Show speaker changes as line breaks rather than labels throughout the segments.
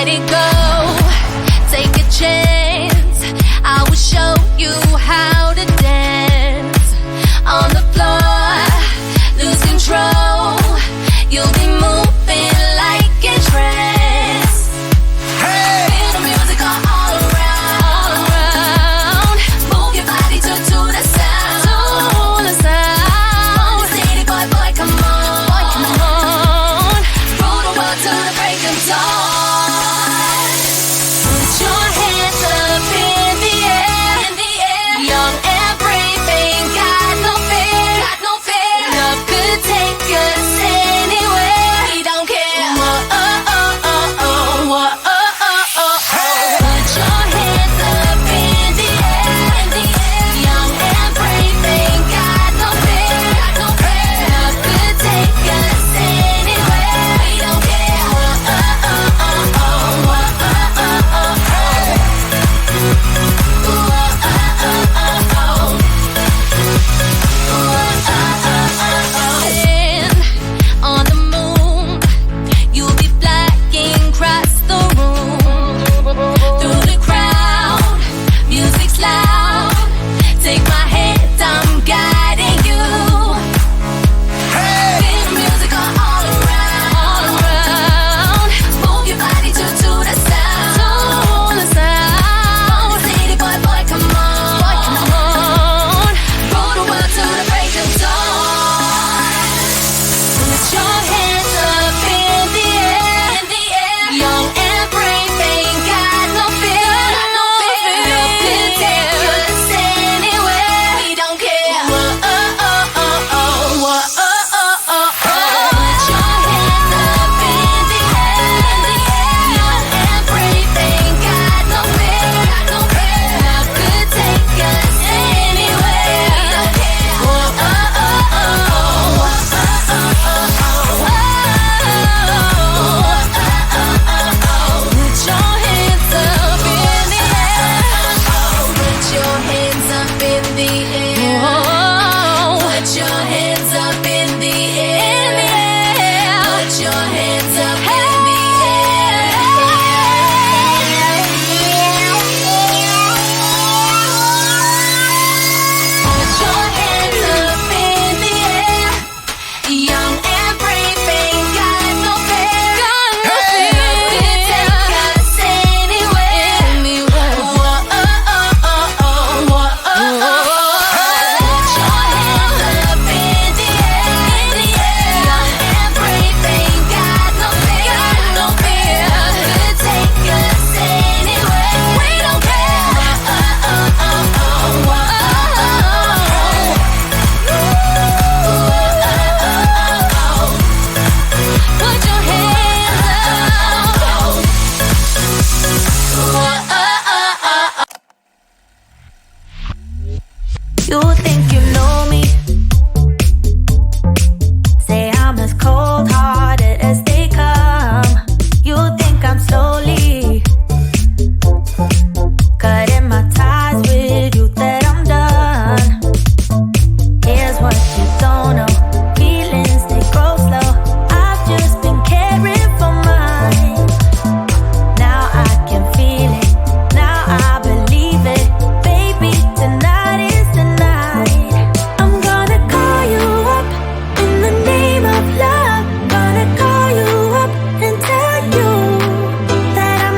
let it go. Take a chance. I will show you how to dance on the floor. Lose control. You'll be moving like a trance.
Hey!
Feel the music all around. Move your body to the sound. To the sound. City boy, come on. Rule the world till the break of dawn. Put your hands up in the air. Young and brave, ain't got no fear. Love could take us anywhere. We don't care. Put your hands up in the air. Young and brave, ain't got no fear. Love could take us anywhere. We don't care. On the moon, you'll be flying across the room. Through the crowd, music's loud. Take my hand, I'm guiding you.
Hey!
Feel the music all around. Move your body to the sound. To the sound. City boy, come on. Rule the world till the break of dawn. Put your hands up in the air. Young and brave, ain't got no fear. Love could take us anywhere. We don't care. Put your hands up in the air. Young and brave, ain't got no fear. Love could take us anywhere. We don't care. Put your hands up in the air. Put your hands up in the air. Put your hands up in the air. Put your hands up in the air. Put your hands up in the air. Young and brave, ain't got no fear. Love could take us anywhere. Put your hands up in the air. Young and brave, ain't got no fear. Love could take us anywhere. We don't care. Put your hands up. You think you know me? Say I'm as cold-hearted as they come. You think I'm slowly cutting my ties with you, that I'm done. Here's what you don't know. Feelings, they grow slow. I've just been caring for mine. Now I can feel it. Now I believe it. Baby, tonight is the night. I'm gonna call you up in the name of love. Gonna call you up and tell you that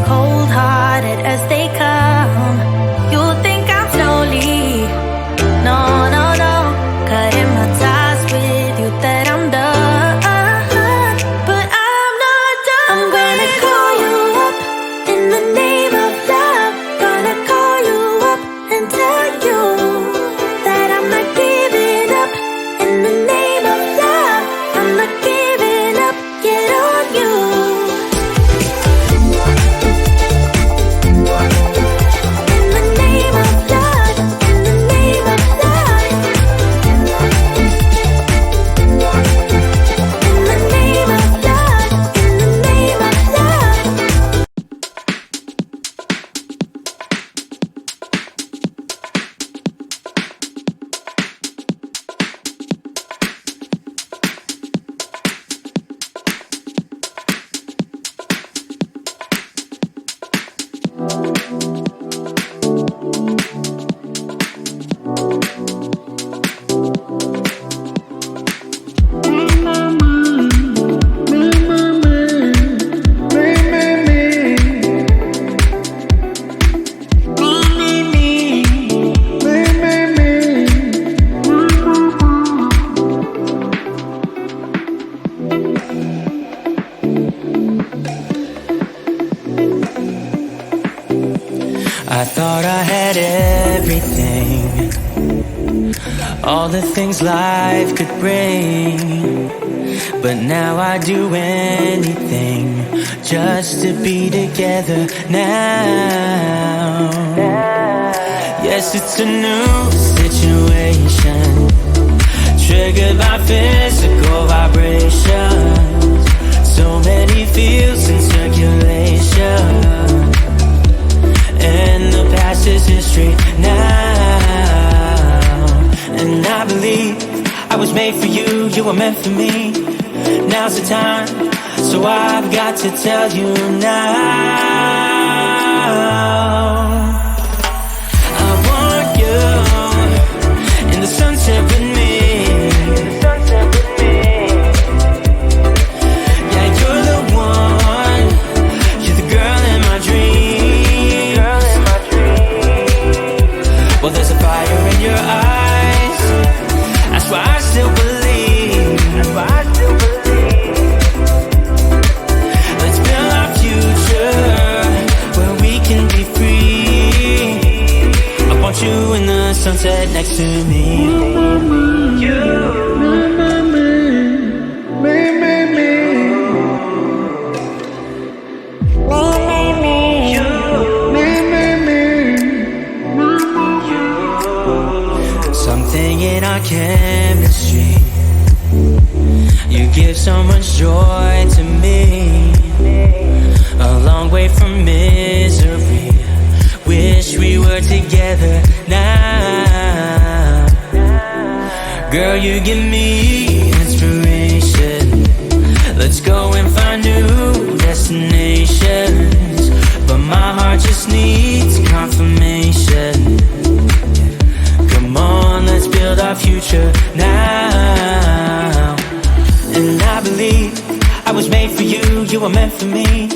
cold-hearted as they come. You think I'm slowly, no, no, no, cutting my ties with you, that I'm done. But I'm not done. I'm gonna call you up in the name of love. Gonna call you up and tell you that I'm not giving up. In the name of love, I'm not giving up yet on you.
I thought I had everything, all the things life could bring, but now I do anything just to be together now. Yes, it's a new situation, triggered by physical vibrations, so many feels in circulation, and the past is history now. And I believe I was made for you, you were meant for me. Now's the time, so I've got to tell you now. I want you in the sunset with me. Yeah, you're the one, you're the girl in my dream. Well, there's a fire in your eyes, that's why I still believe. Let's build our future where we can be free. I want you in the sunset next to me. You. Something in our chemistry, you give so much joy to me, a long way from misery. Wish we were together now. Girl, you give me inspiration. Let's go and find new destinations, but my heart just needs confirmation. Come on, let's build our future now. And I believe I was made for you, you were meant for me.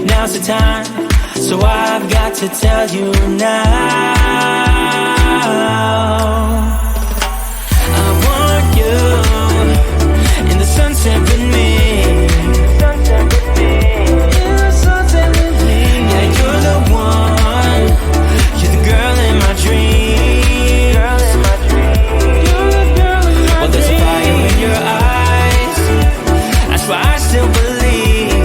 Now's the time, so I've got to tell you now. I want you in the sunset with me. Yeah, you're the one, you're the girl in my dream. Well, there's a fire in your eyes, that's why I still believe.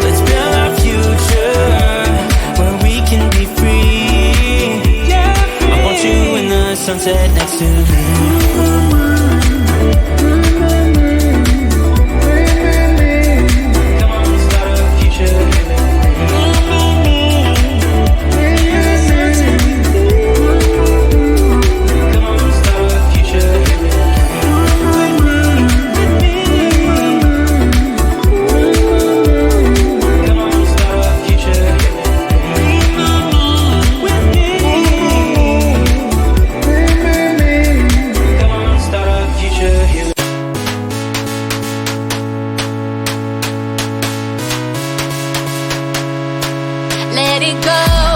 Let's build our future where we can be free. I want you in the sunset next to me.
it go.